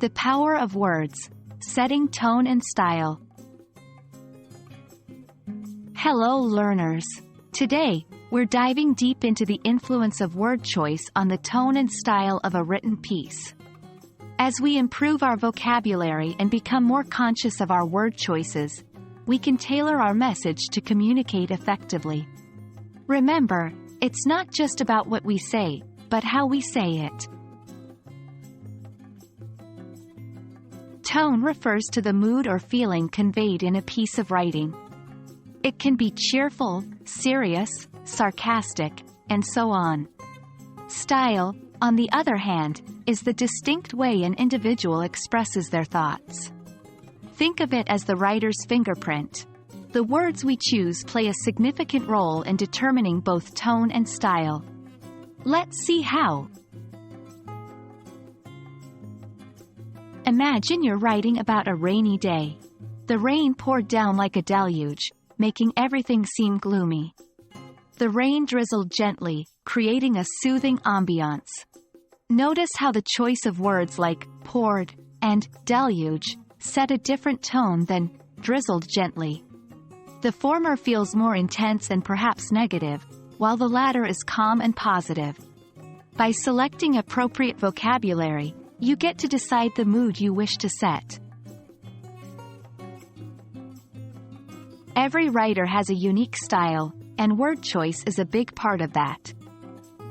The power of words. Setting tone and style. Hello learners! Today, we're diving deep into the influence of word choice on the tone and style of a written piece. As we improve our vocabulary and become more conscious of our word choices, we can tailor our message to communicate effectively. Remember, it's not just about what we say, but how we say it. Tone refers to the mood or feeling conveyed in a piece of writing. It can be cheerful, serious, sarcastic, and so on. Style, on the other hand, is the distinct way an individual expresses their thoughts. Think of it as the writer's fingerprint. The words we choose play a significant role in determining both tone and style. Let's see how. Imagine you're writing about a rainy day. The rain poured down like a deluge, making everything seem gloomy. The rain drizzled gently, creating a soothing ambiance. Notice how the choice of words like poured and deluge set a different tone than drizzled gently. The former feels more intense and perhaps negative, while the latter is calm and positive. By selecting appropriate vocabulary, you get to decide the mood you wish to set. Every writer has a unique style, and word choice is a big part of that.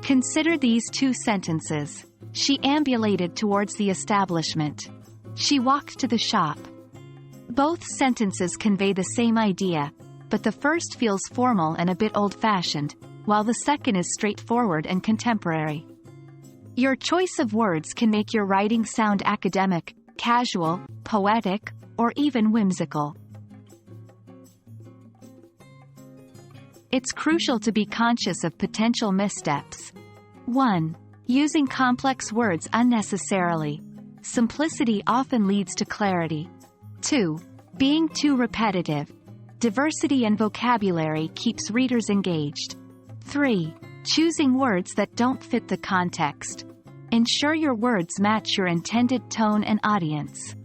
Consider these two sentences. She ambulated towards the establishment. She walked to the shop. Both sentences convey the same idea, but the first feels formal and a bit old-fashioned, while the second is straightforward and contemporary. Your choice of words can make your writing sound academic, casual, poetic, or even whimsical. It's crucial to be conscious of potential missteps. 1. Using complex words unnecessarily. Simplicity often leads to clarity. 2. Being too repetitive. Diversity in vocabulary keeps readers engaged. 3. Choosing words that don't fit the context. Ensure your words match your intended tone and audience.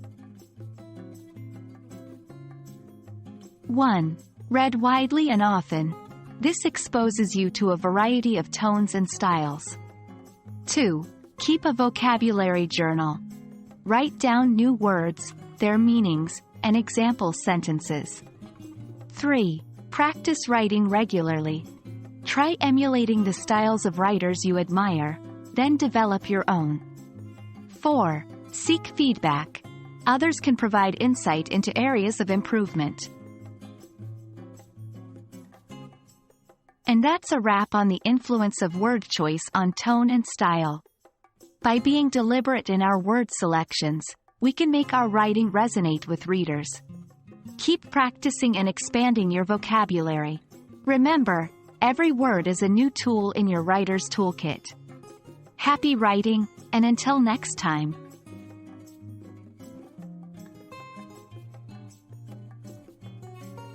1. Read widely and often. This exposes you to a variety of tones and styles. 2. Keep a vocabulary journal. Write down new words, their meanings, and example sentences. 3. Practice writing regularly. Try emulating the styles of writers you admire, then develop your own. 4. Seek feedback. Others can provide insight into areas of improvement. And that's a wrap on the influence of word choice on tone and style. By being deliberate in our word selections, we can make our writing resonate with readers. Keep practicing and expanding your vocabulary. Remember, every word is a new tool in your writer's toolkit. Happy writing, and until next time.